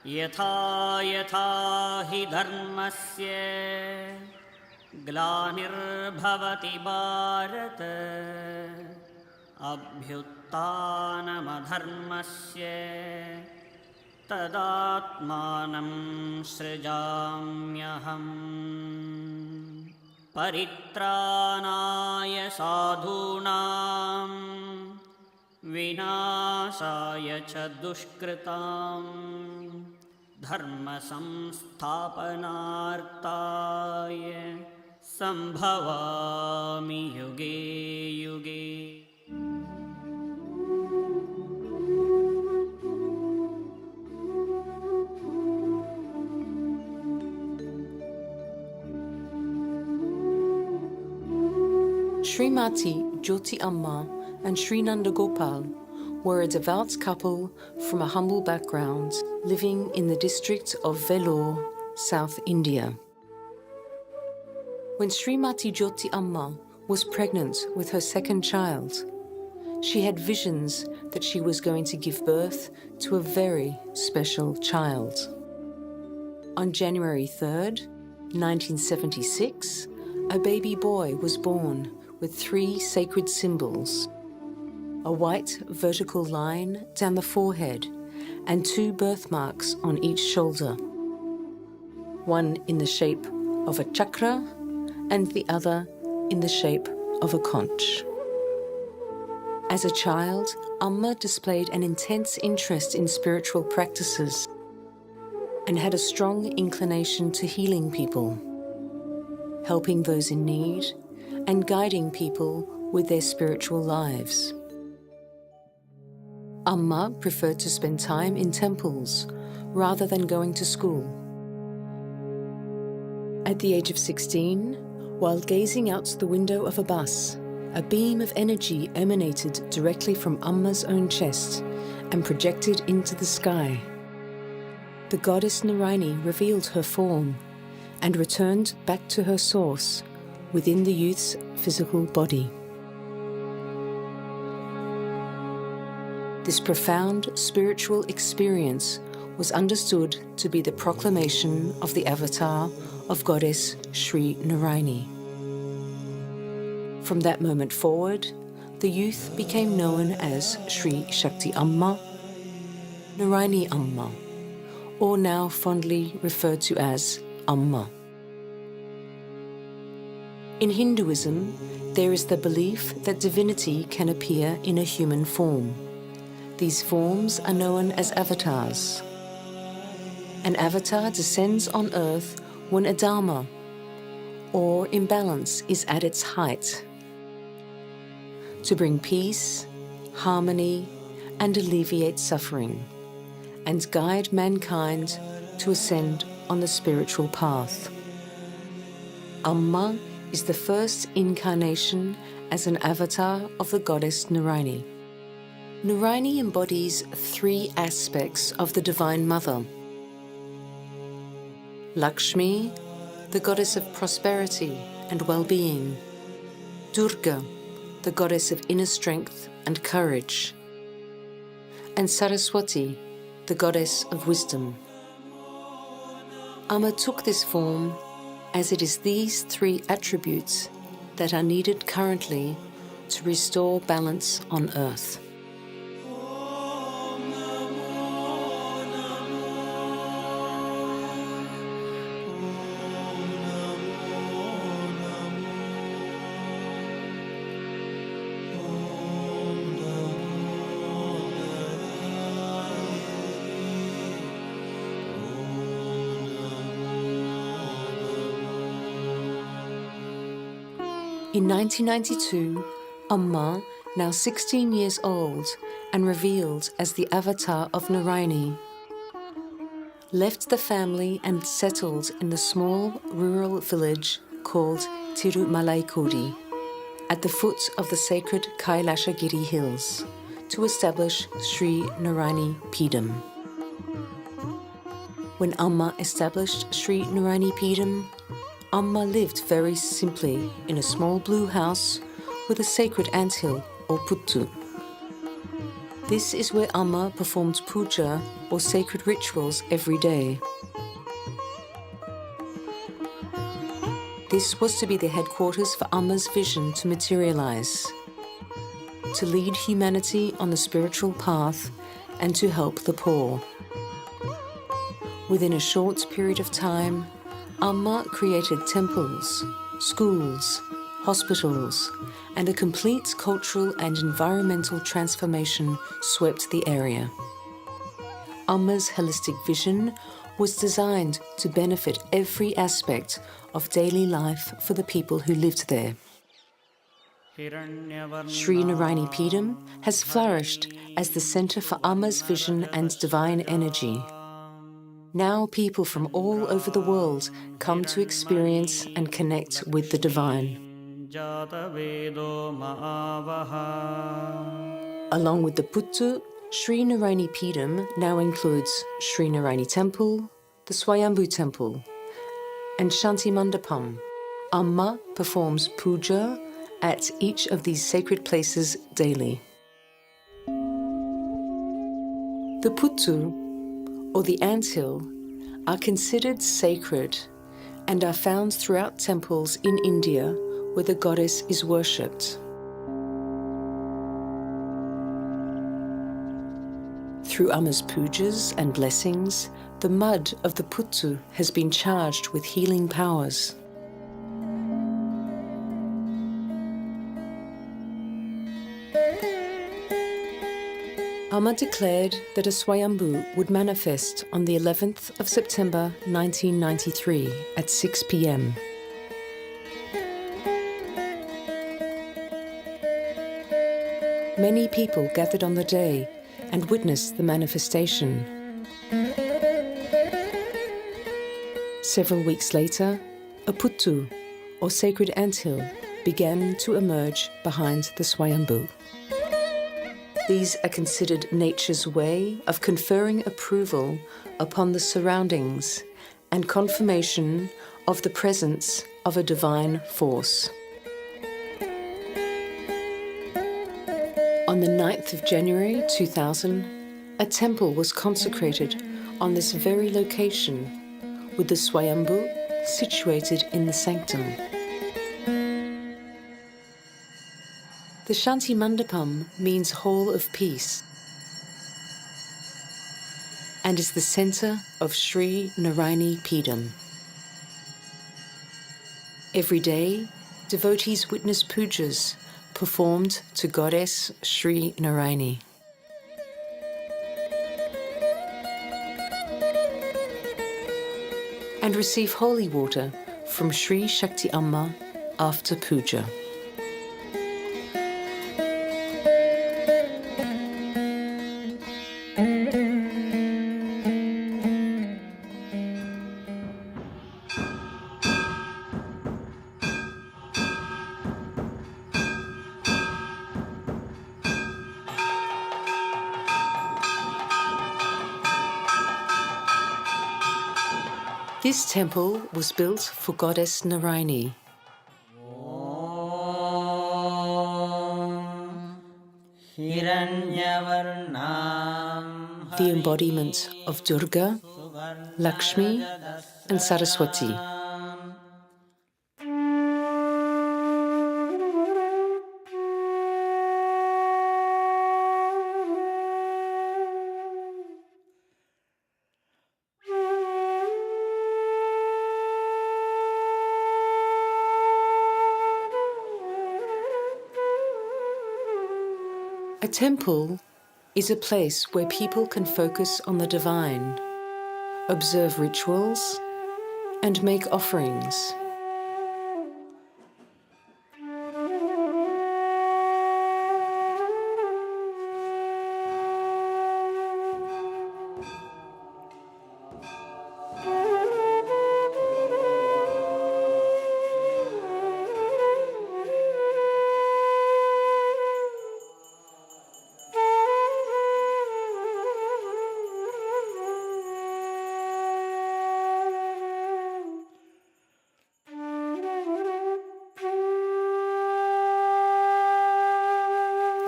यथा यथा हि धर्मस्य ग्लानिर्भवति भारत अभ्युत्थानमधर्मस्य तदात्मानं सृजाम्यहम् परित्राणाय साधूनां विनाशाय च दुष्कृताम् धर्मसंस्थापनार्थाय संभवामि युगे युगे। Srimati Jyoti Amma and Sri Nanda Gopal were a devout couple from a humble background living in the district of Vellore, South India. When Srimati Jyoti Amma was pregnant with her second child, she had visions that she was going to give birth to a very special child. On January 3rd, 1976, a baby boy was born with 3 sacred symbols: a white vertical line down the forehead and 2 birthmarks on each shoulder, one in the shape of a chakra and the other in the shape of a conch. As a child, Amma displayed an intense interest in spiritual practices and had a strong inclination to healing people, helping those in need, and guiding people with their spiritual lives. Amma preferred to spend time in temples rather than going to school. At the age of 16, while gazing out the window of a bus, a beam of energy emanated directly from Amma's own chest and projected into the sky. The goddess Narayani revealed her form and returned back to her source within the youth's physical body. This profound spiritual experience was understood to be the proclamation of the avatar of goddess Sri Narayani. From that moment forward, the youth became known as Sri Shakti Amma, Narayani Amma, or now fondly referred to as Amma. In Hinduism, there is the belief that divinity can appear in a human form. These forms are known as avatars. An avatar descends on earth when a dharma or imbalance is at its height, to bring peace, harmony, and alleviate suffering, and guide mankind to ascend on the spiritual path. Amma is the first incarnation as an avatar of the goddess Narayani. Narayani embodies 3 aspects of the Divine Mother: Lakshmi, the goddess of prosperity and well-being; Durga, the goddess of inner strength and courage; and Saraswati, the goddess of wisdom. Amma took this form as it is these 3 attributes that are needed currently to restore balance on earth. In 1992, Amma, now 16 years old and revealed as the avatar of Narayani, left the family and settled in the small rural village called Tirumalaikodi at the foot of the sacred Kailashagiri hills to establish Sri Narayani Peedam. When Amma established Sri Narayani Peedam, Amma lived very simply in a small blue house with a sacred anthill or puttu. This is where Amma performed puja or sacred rituals every day. This was to be the headquarters for Amma's vision to materialize, to lead humanity on the spiritual path and to help the poor. Within a short period of time, Amma created temples, schools, hospitals, and a complete cultural and environmental transformation swept the area. Amma's holistic vision was designed to benefit every aspect of daily life for the people who lived there. Sri Narayani Peedam has flourished as the centre for Amma's vision and divine energy. Now people from all over the world come to experience and connect with the divine. Along with the Puttu, Sri Narayani Peedam now includes Sri Narayani Temple, the Swayambhu Temple, and Shanti Mandapam. Amma performs puja at each of these sacred places daily. The Puttu, or the anthill, are considered sacred and are found throughout temples in India where the goddess is worshipped. Through Amma's pujas and blessings, the mud of the Puttu has been charged with healing powers. Amma declared that a Swayambhu would manifest on the 11th of September 1993 at 6 p.m. Many people gathered on the day and witnessed the manifestation. Several weeks later, a Puttu, or sacred anthill, began to emerge behind the Swayambhu. These are considered nature's way of conferring approval upon the surroundings and confirmation of the presence of a divine force. On the 9th of January 2000, a temple was consecrated on this very location, with the Swayambhu situated in the sanctum. The Shanti Mandapam means Hall of Peace and is the centre of Sri Narayani Peedam. Every day, devotees witness pujas performed to Goddess Sri Narayani. And receive holy water from Sri Shakti Amma after puja. This temple was built for Goddess Narayani. The embodiment of Durga, Lakshmi, and Saraswati. A temple is a place where people can focus on the divine, observe rituals, and make offerings.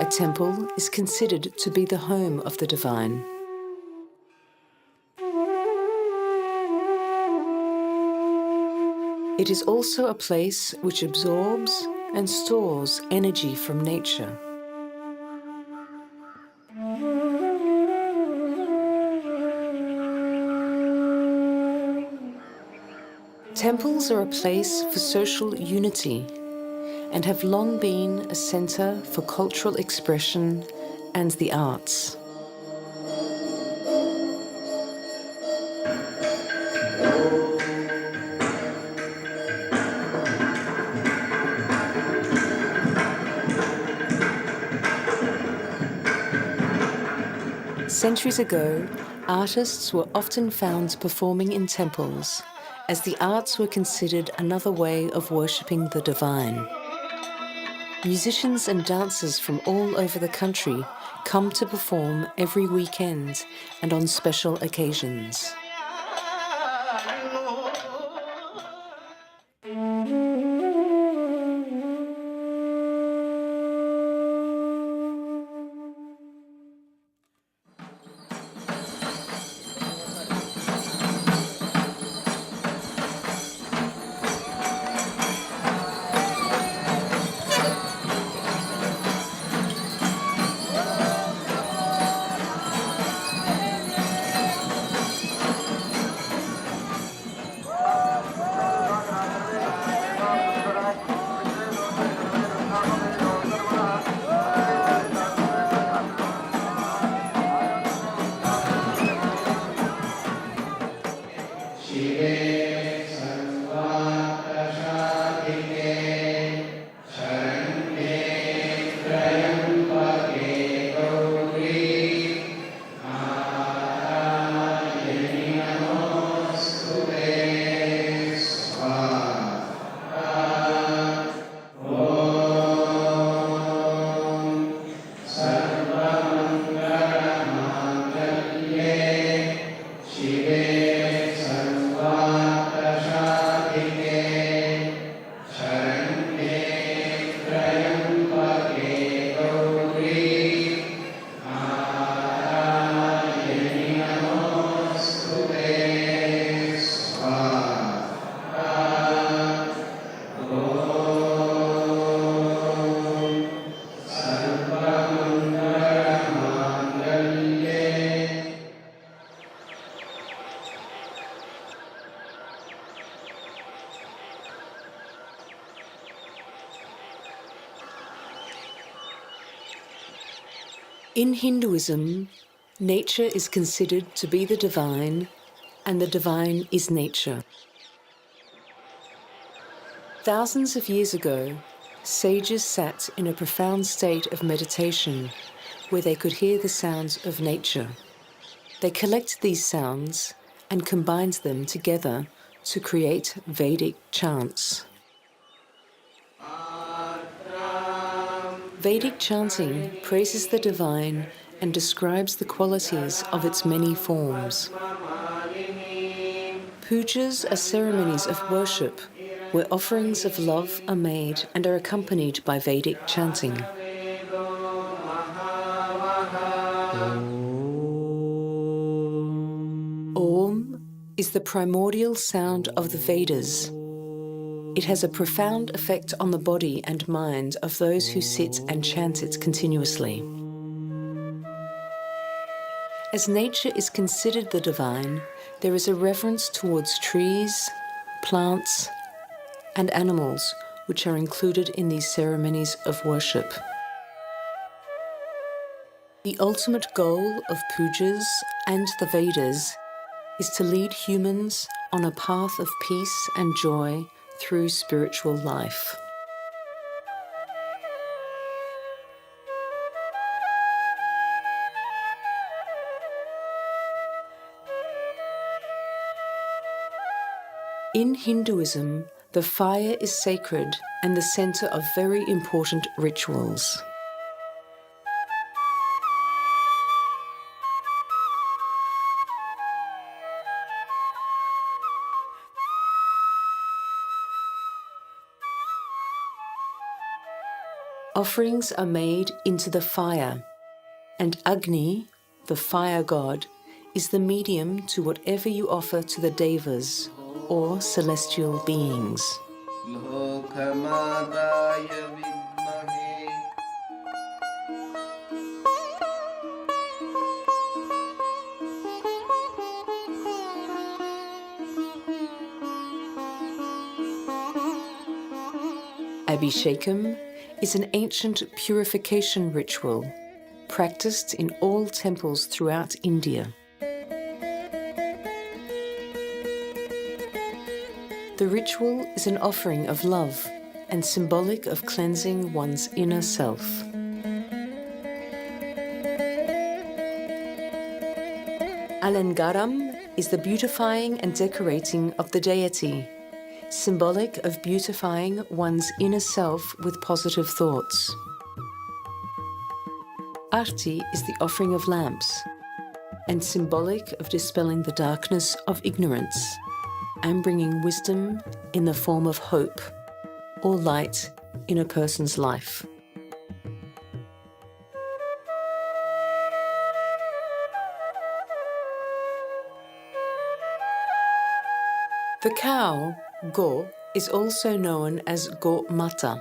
a temple is considered to be the home of the divine. It is also a place which absorbs and stores energy from nature. Temples are a place for social unity and have long been a centre for cultural expression and the arts. Centuries ago, artists were often found performing in temples, as the arts were considered another way of worshipping the divine. Musicians and dancers from all over the country come to perform every weekend and on special occasions. In Hinduism, nature is considered to be the divine, and the divine is nature. Thousands of years ago, sages sat in a profound state of meditation where they could hear the sounds of nature. They collected these sounds and combined them together to create Vedic chants. Vedic chanting praises the divine and describes the qualities of its many forms. Pujas are ceremonies of worship where offerings of love are made and are accompanied by Vedic chanting. Om is the primordial sound of the Vedas. It has a profound effect on the body and mind of those who sit and chant it continuously. As nature is considered the divine, there is a reverence towards trees, plants, and animals which are included in these ceremonies of worship. The ultimate goal of pujas and the Vedas is to lead humans on a path of peace and joy through spiritual life. In Hinduism, the fire is sacred and the center of very important rituals. offerings are made into the fire, and Agni, the fire god, is the medium to whatever you offer to the devas, or celestial beings. Abhishekam is an ancient purification ritual practiced in all temples throughout India. The ritual is an offering of love and symbolic of cleansing one's inner self. Alangaram is the beautifying and decorating of the deity, symbolic of beautifying one's inner self with positive thoughts. Arti is the offering of lamps, and symbolic of dispelling the darkness of ignorance and bringing wisdom in the form of hope or light in a person's life. The cow, Go, is also known as Go Mata,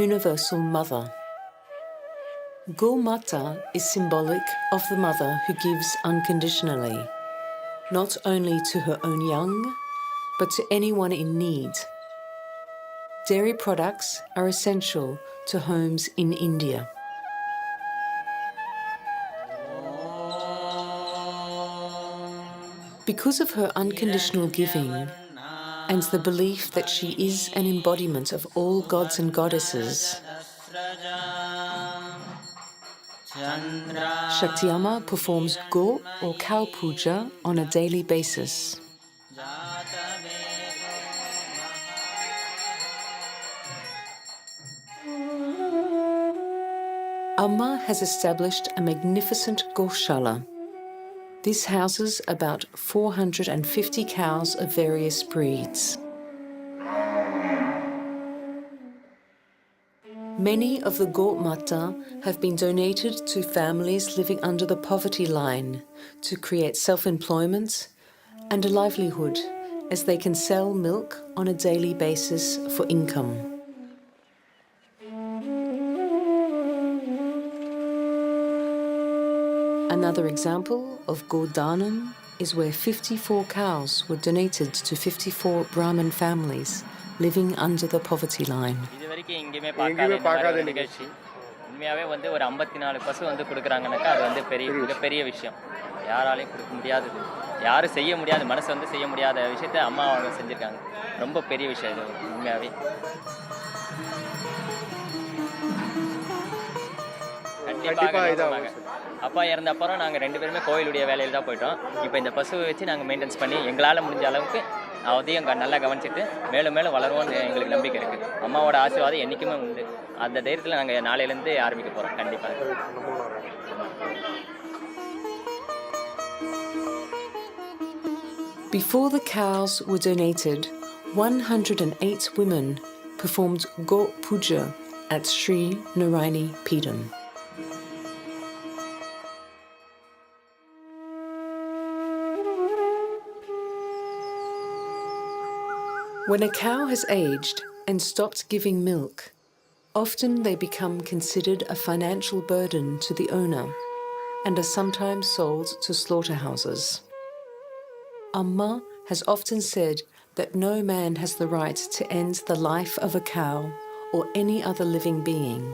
Universal Mother. Go Mata is symbolic of the mother who gives unconditionally, not only to her own young, but to anyone in need. Dairy products are essential to homes in India. Because of her unconditional giving and the belief that she is an embodiment of all gods and goddesses, Shaktiyama performs Go or cow puja on a daily basis. Amma has established a magnificent Goshala. This houses about 450 cows of various breeds. Many of the Got Mata have been donated to families living under the poverty line to create self-employment and a livelihood, as they can sell milk on a daily basis for income. Another example of Godanam is where 54 cows were donated to 54 Brahmin families living under the poverty line. உண்மையாவே ஒரு 54 பசு கொடுக்குறாங்கனாக்கா அது மிகப்பெரிய விஷயம். யாராலையும் கொடுக்க முடியாதது. யாரும் செய்ய முடியாத மனசு செய்ய முடியாத விஷயத்தை அம்மா அவங்க செஞ்சிருக்காங்க. ரொம்ப பெரிய விஷயம் இது உண்மையாவே. கண்டிப்பாக அப்பா இறந்த அப்புறம் நாங்கள் 2 பேருமே கோயிலுடைய வேலையில் தான் போயிட்டோம். இப்போ இந்த பசுவை வச்சு நாங்கள் மெயின்டெனன்ஸ் பண்ணி எங்களால் முடிஞ்ச அளவுக்கு அதையும் நல்லா கவனிச்சுட்டு மேலும் மேலும் வளருவோம்னு எங்களுக்கு நம்பிக்கை இருக்குது. அம்மாவோட ஆசீர்வாதம் என்றைக்குமே உண்டு. அந்த தைரியத்தில் நாங்கள் நாளையிலேருந்து ஆரம்பிக்க போகிறோம் கண்டிப்பாக. Before the cows were donated, 108 women performed Go Puja at Sri Narayani Peedam. When a cow has aged and stopped giving milk, often they become considered a financial burden to the owner and are sometimes sold to slaughterhouses. Amma has often said that no man has the right to end the life of a cow or any other living being.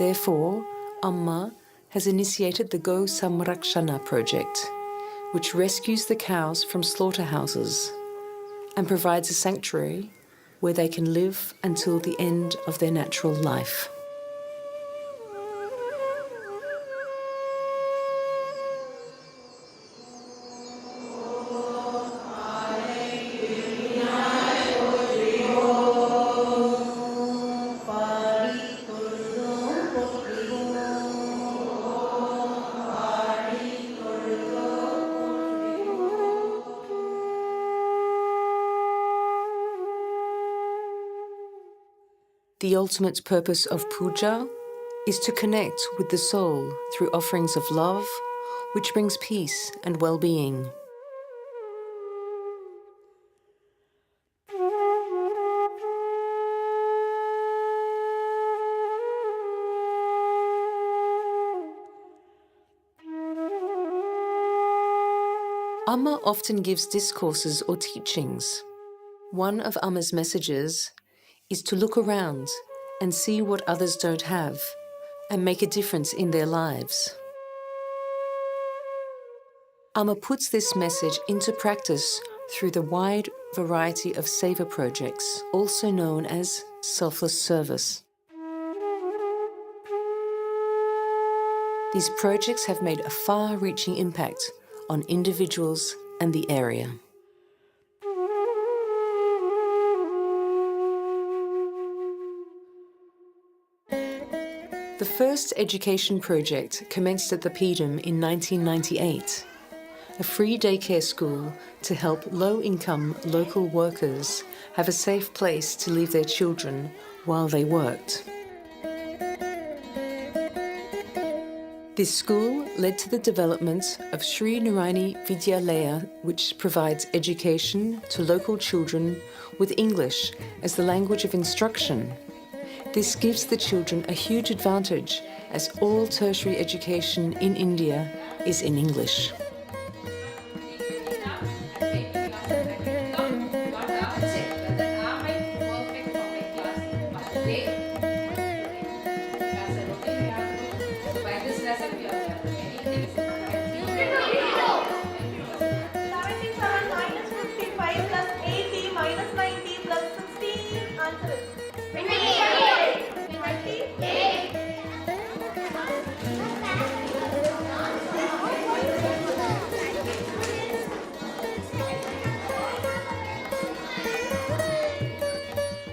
Therefore, Amma has initiated the Go Samrakshana project, which rescues the cows from slaughterhouses and provides a sanctuary where they can live until the end of their natural life. The ultimate purpose of puja is to connect with the soul through offerings of love, which brings peace and well-being. Amma often gives discourses or teachings. One of Amma's messages is to look around and see what others don't have and make a difference in their lives. Amma puts this message into practice through the wide variety of seva projects, also known as selfless service. These projects have made a far-reaching impact on individuals and the area. The first education project commenced at the Peedam in 1998, a free daycare school to help low-income local workers have a safe place to leave their children while they worked. This school led to the development of Sri Narayani Vidyalaya, which provides education to local children with English as the language of instruction. This gives the children a huge advantage, as all tertiary education in India is in English.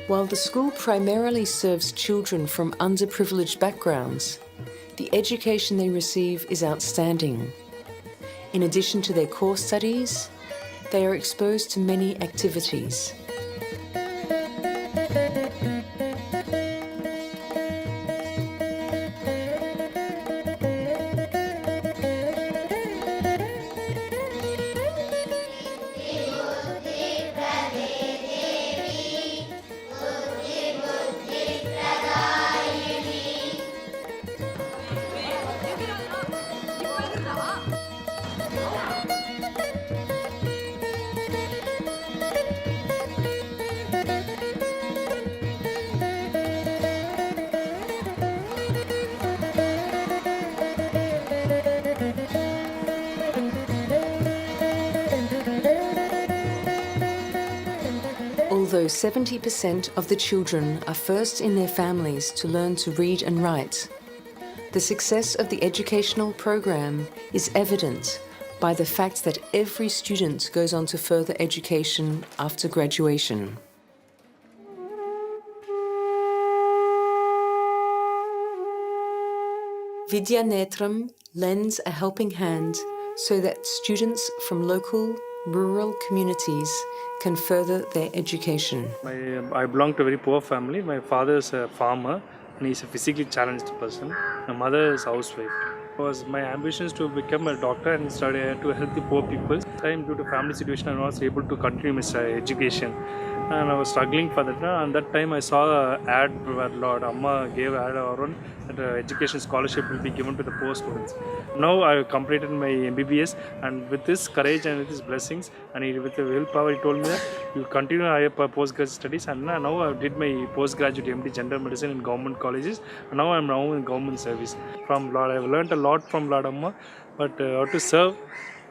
While the school primarily serves children from underprivileged backgrounds, the education they receive is outstanding. In addition to their core studies, they are exposed to many activities. Although 70% of the children are first in their families to learn to read and write, the success of the educational program is evident by the fact that every student goes on to further education after graduation. Vidya Netram lends a helping hand so that students from local, rural communities can further their education. I belong to a very poor family. My father is a farmer and he's a physically challenged person. My mother is a housewife. My ambition is to become a doctor and study to help the poor people. Due to family situation, I was able to continue my education. And I was struggling for that. And that time I saw an ad where Lord Amma gave an ad around that education scholarship will be given to the poor students. Now I have completed my MBBS, and with this courage and with his blessings and with the willpower, he told me that you continue higher postgraduate studies. And now I did my postgraduate MD General Medicine in government colleges. And now I am now in government service. From Lord, I have learned a lot from Lord Amma, but how to serve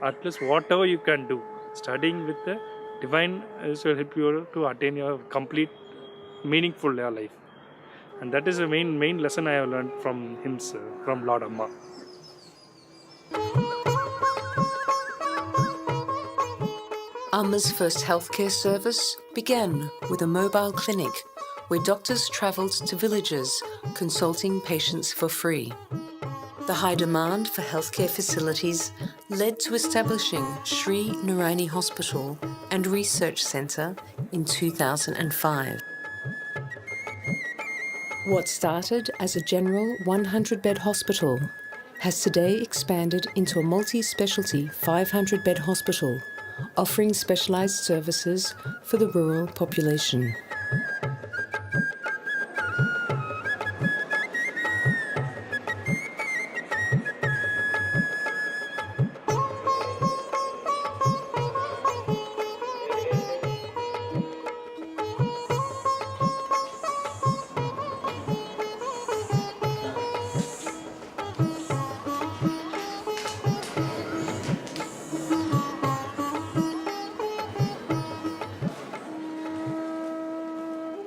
at least whatever you can do. Studying with the divine will help you to attain your complete meaningful life, and that is the main lesson I have learned from him, from Lord Amma. Amma's first healthcare service began with a mobile clinic where doctors travelled to villages consulting patients for free. The high demand for healthcare facilities led to establishing Sri Narayani Hospital and Research Centre in 2005. What started as a general 100-bed hospital has today expanded into a multi-specialty 500-bed hospital, offering specialised services for the rural population.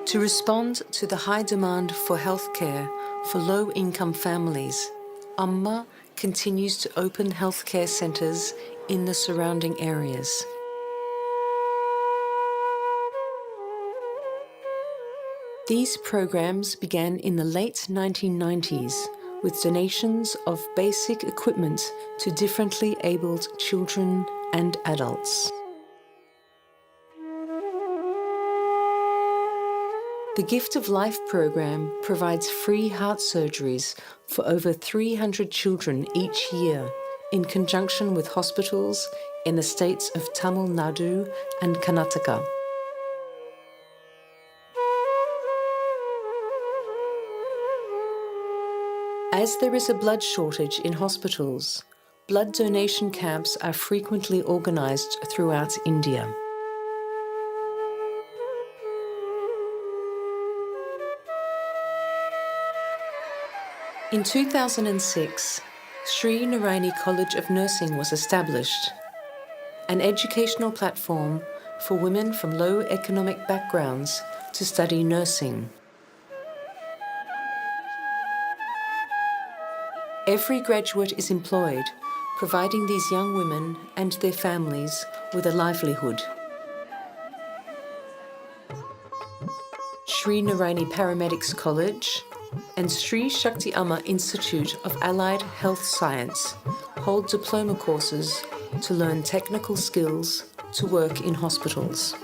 To respond to the high demand for healthcare for low-income families, Amma continues to open healthcare centres in the surrounding areas. These programs began in the late 1990s with donations of basic equipment to differently abled children and adults. The Gift of Life program provides free heart surgeries for over 300 children each year in conjunction with hospitals in the states of Tamil Nadu and Karnataka. As there is a blood shortage in hospitals, blood donation camps are frequently organised throughout India. In 2006, Sri Narayani College of Nursing was established, an educational platform for women from low economic backgrounds to study nursing. Every graduate is employed, providing these young women and their families with a livelihood. Sri Narayani Paramedics College and Sri Shakti Amma Institute of Allied Health Science hold diploma courses to learn technical skills to work in hospitals.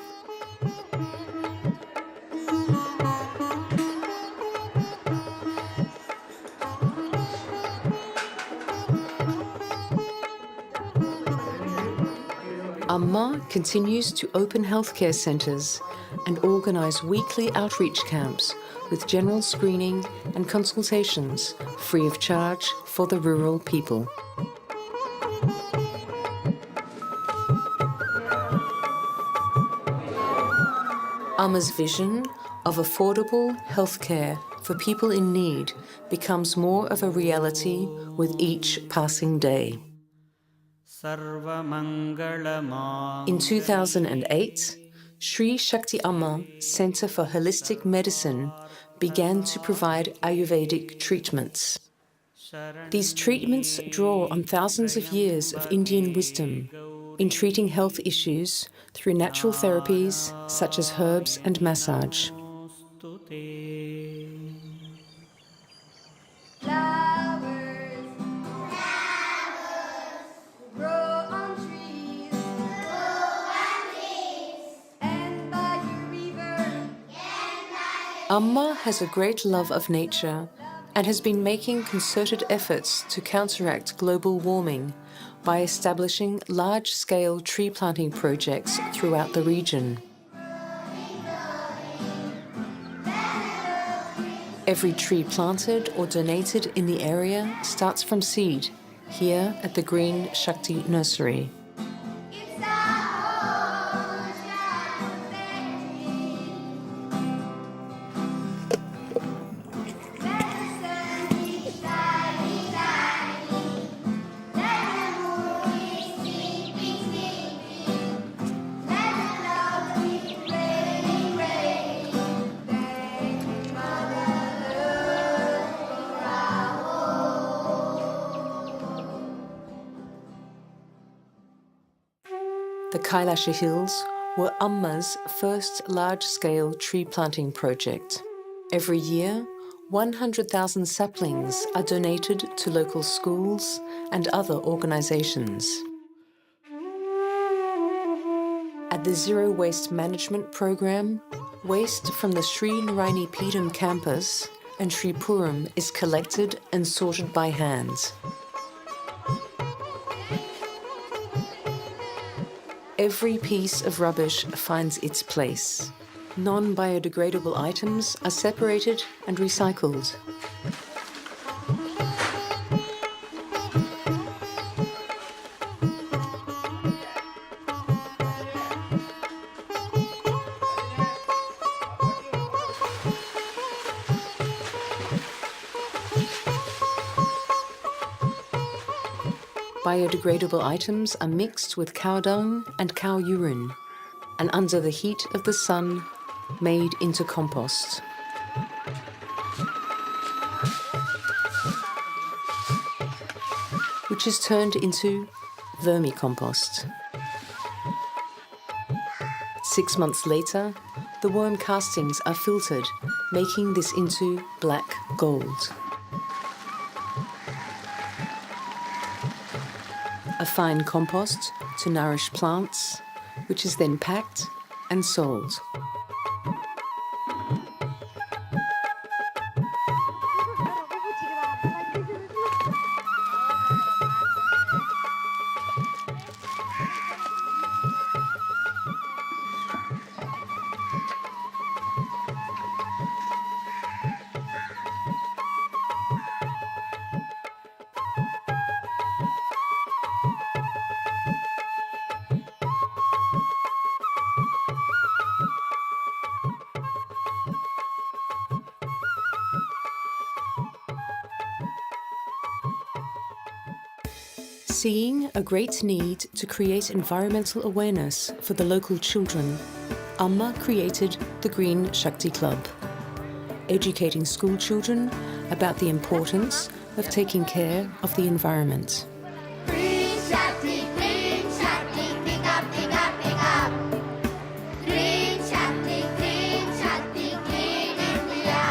Amma continues to open healthcare centres and organise weekly outreach camps with general screening and consultations free of charge for the rural people. Amma's vision of affordable healthcare for people in need becomes more of a reality with each passing day. In 2008, Sri Shakti Amma Centre for Holistic Medicine began to provide Ayurvedic treatments. These treatments draw on thousands of years of Indian wisdom in treating health issues through natural therapies such as herbs and massage. Amma has a great love of nature and has been making concerted efforts to counteract global warming by establishing large-scale tree planting projects throughout the region. Every tree planted or donated in the area starts from seed, here at the Green Shakti Nursery. The Kailasha Hills were Amma's first large-scale tree planting project. Every year, 100,000 saplings are donated to local schools and other organisations. At the Zero Waste Management Program, waste from the Sri Narayani Peedam campus and Sripuram is collected and sorted by hand. Every piece of rubbish finds its place. Non-biodegradable items are separated and recycled. Biodegradable items are mixed with cow dung and cow urine, and under the heat of the sun, made into compost. Which is turned into vermicompost. 6 months later, the worm castings are filtered, making this into black gold. A fine compost to nourish plants, which is then packed and sold. Seeing a great need to create environmental awareness for the local children, Amma created the Green Shakti Club, educating school children about the importance of taking care of the environment. Green Shakti, pick up, pick up, pick up. Green Shakti, clean India.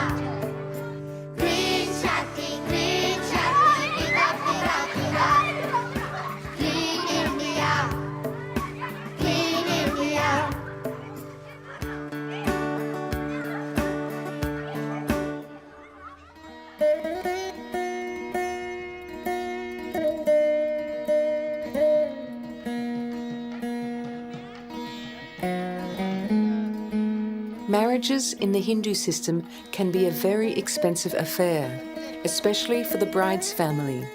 Green Shakti, pick up, pick up, pick up. Clean India, clean India. Marriages in the Hindu system can be a very expensive affair, especially for the bride's family.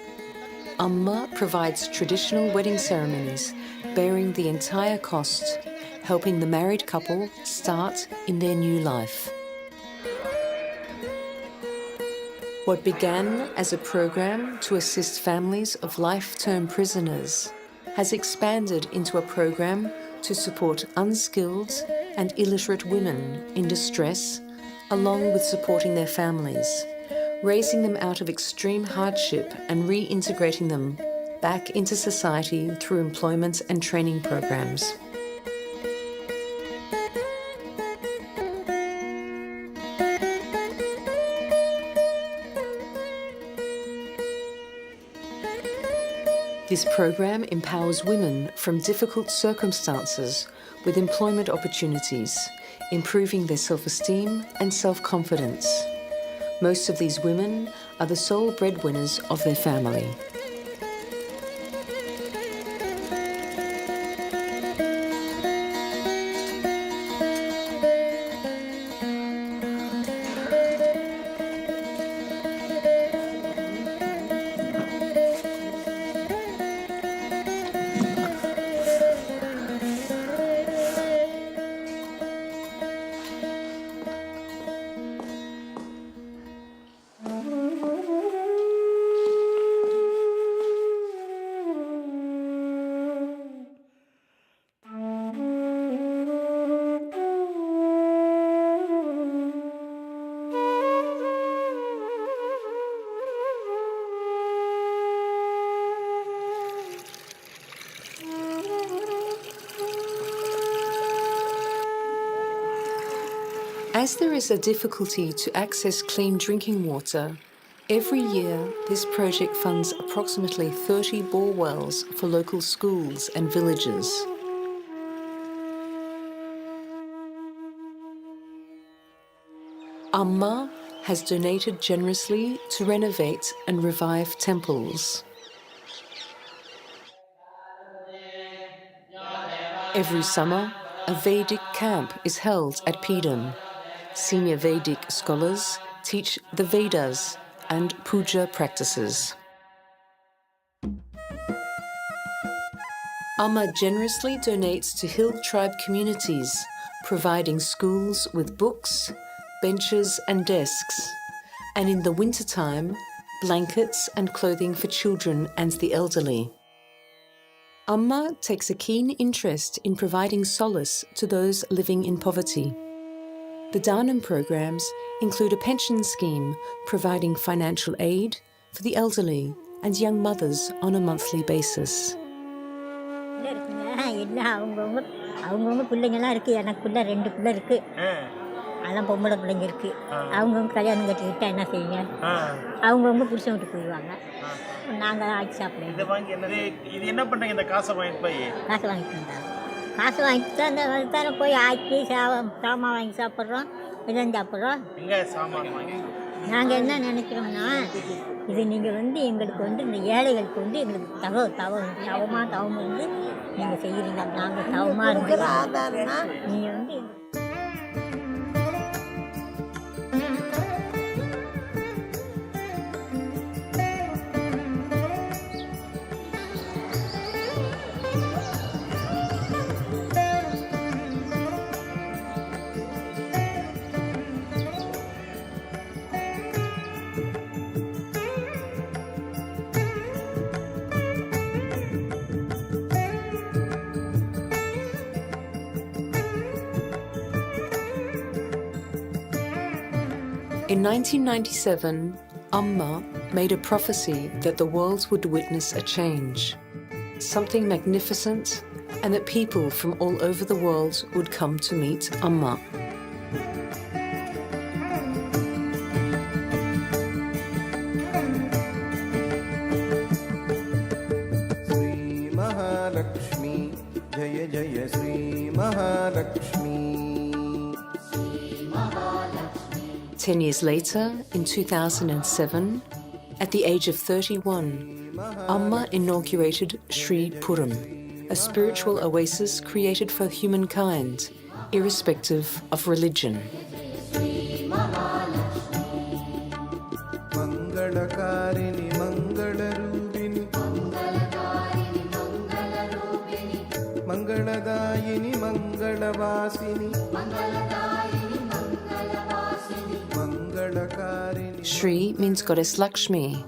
Amma provides traditional wedding ceremonies, bearing the entire cost, helping the married couple start in their new life. What began as a program to assist families of life-term prisoners has expanded into a program to support unskilled and illiterate women in distress, along with supporting their families, raising them out of extreme hardship and reintegrating them back into society through employment and training programs. This program empowers women from difficult circumstances with employment opportunities, improving their self-esteem and self-confidence. Most of these women are the sole breadwinners of their family. As there is a difficulty to access clean drinking water, every year this project funds approximately 30 bore wells for local schools and villages. Amma has donated generously to renovate and revive temples. Every summer, a Vedic camp is held at Peedam. Senior Vedic scholars teach the Vedas and puja practices. Amma generously donates to hill tribe communities, providing schools with books, benches and desks, and in the wintertime, blankets and clothing for children and the elderly. Amma takes a keen interest in providing solace to those living in poverty. The Dhanam programs include a pension scheme providing financial aid for the elderly and young mothers on a monthly basis. அவங்கவுங்க பிள்ளைங்கலாம் இருக்குது. எனக்கு பிள்ளை 2 பிள்ளை இருக்குது. அதெல்லாம் பொம்பளை பிள்ளைங்க இருக்குது. அவங்கவுங்க கல்யாணம் கட்டிக்கிட்டா என்ன செய்யுங்க, அவங்கவுங்க புருஷன் விட்டு போயிடுவாங்க. நாங்கள் ஆக்கி சாப்பிடுவோம். இது என்ன பண்ணுறீங்க? இந்த காசை வாங்கிட்டு போய் காசு வாங்கிட்டு வந்தோம். காசு வாங்கிட்டு தான் அந்த தானே போய் ஆக்கி சாமான் வாங்கி சாப்பிட்றோம், இதெல்லாம் சாப்பிட்றோம். எங்கே சாமான் வாங்கி நாங்கள் என்ன நினைக்கிறோம்னா, இது நீங்கள் எங்களுக்கு இந்த ஏழைகளுக்கு எங்களுக்கு தவம் இருந்து நீங்கள் செய்கிறீங்க. நாங்கள் தவமாக இருக்கிறோம். நீங்கள் In 1997, Amma made a prophecy that the world would witness a change, something magnificent, and that people from all over the world would come to meet Amma. Sri Mahalakshmi, Jaya Jaya Sri Mahalakshmi. 10 years later, in 2007, at the age of 31, Amma inaugurated Sripuram, a spiritual oasis created for humankind, irrespective of religion. Mangalakarini Mangalarubini Mangaladayini Mangalavasini Shri means Goddess Lakshmi,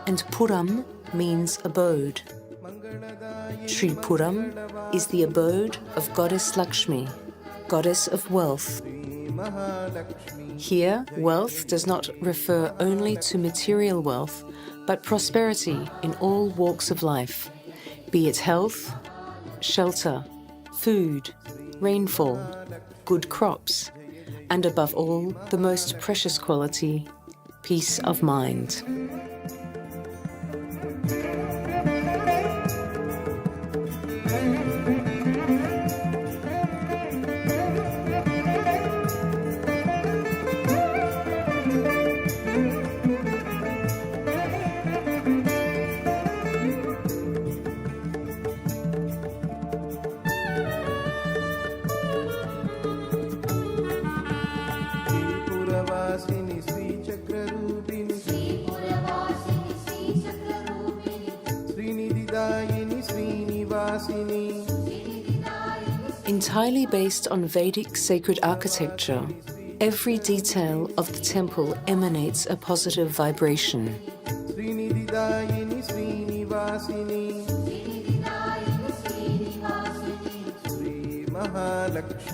and Puram means abode. Sripuram is the abode of Goddess Lakshmi, Goddess of wealth. Here, wealth does not refer only to material wealth, but prosperity in all walks of life, be it health, shelter, food, rainfall, good crops, and above all, the most precious quality, peace of mind. Entirely based on Vedic sacred architecture, every detail of the temple emanates a positive vibration.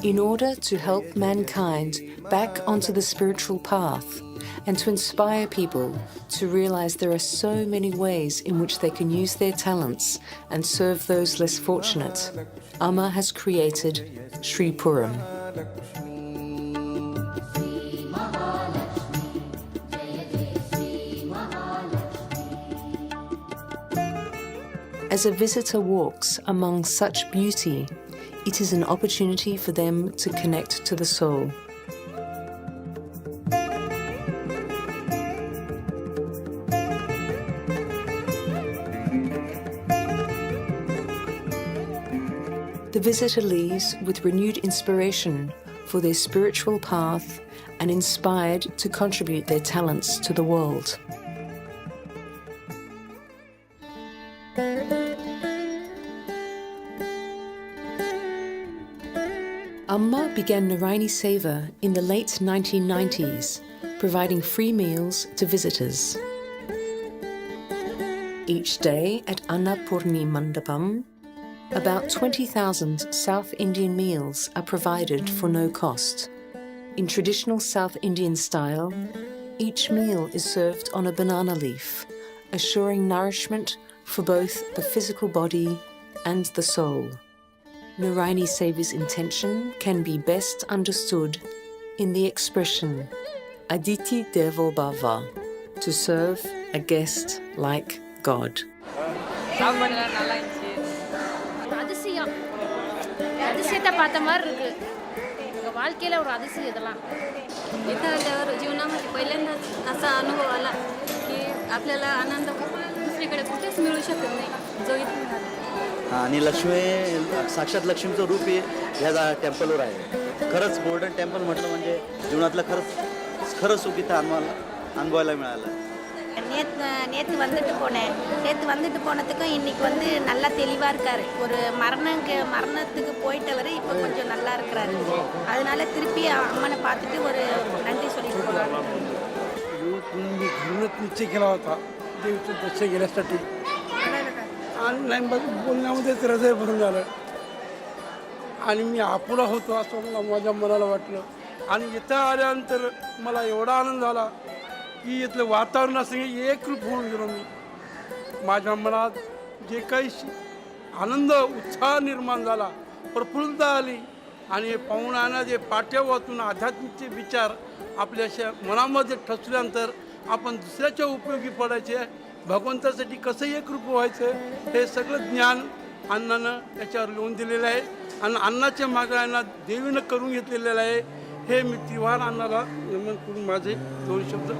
In order to help mankind back onto the spiritual path and to inspire people to realize there are so many ways in which they can use their talents and serve those less fortunate, Amma has created Sripuram. As a visitor walks among such beauty, it is an opportunity for them to connect to the soul. the visitor leaves with renewed inspiration for their spiritual path and inspired to contribute their talents to the world. Amma began Narayani Seva in the late 1990s, providing free meals to visitors. Each day at Annapurni Mandapam, about 20,000 South Indian meals are provided for no cost. In traditional South Indian style, each meal is served on a banana leaf, assuring nourishment for both the physical body and the soul. Narayani Seva's intention can be best understood in the expression Aditi Devo Bhava, to serve a guest like God. அதிசயத்தை பார்த்த மாதிரி இருக்கு எங்கள் வாழ்க்கையில் ஒரு அதிசயம் இதெல்லாம் इथं आल्यावर जीवनामध्ये पहिल्यांदाच असा अनुभव आला की आपल्याला आनंद दुसरीकडे कुठेच मिळू शकत नाही जो इथे मिळाला. आणि लक्ष्मी साक्षात लक्ष्मीचं रूप हे ह्या टेम्पलवर आहे. खरंच गोल्डन टेम्पल म्हटलं म्हणजे जीवनातलं खरं सुख इथं अनुभवायला मिळालं. நேற்று வந்துட்டு போனதுக்கும் இன்னைக்கு வந்து நல்லா தெளிவாக இருக்கார். ஒரு மரணத்துக்கு போயிட்டவர் இப்போ கொஞ்சம் நல்லா இருக்கிறாரு. அதனால திருப்பி அம்மனை பார்த்துட்டு ஒரு நன்றி சொல்லிட்டு போகிறாங்க. मी घरूनच निश्चय केला होता देवीचं दर्शन घेण्यासाठी आणि नाही बोलण्यामध्येच हृदय भरून झालं आणि मी आपुला होतो असं मला माझ्या मनाला वाटलं. आणि इथं आल्यानंतर मला एवढा आनंद झाला की इथलं वातावरण असं एकरूप होऊन गेलो मी. माझ्या मनात जे काही आनंद उत्साह निर्माण झाला, प्रफुल्लता आली आणि पाहुण्यांना जे पाट्या वाचून आध्यात्मिकचे विचार आपल्या मनामध्ये ठसल्यानंतर आपण दुसऱ्याच्या उपयोगी पडायचे, भगवंतासाठी कसं एकरूप व्हायचं हे सगळं ज्ञान अण्णानं याच्यावर लिहून दिलेलं आहे. आणि अण्णाच्या मागण्यांना देवीनं करून घेतलेलं आहे. हे मी त्रिवार अण्णाला नमन करून माझे दोन शब्द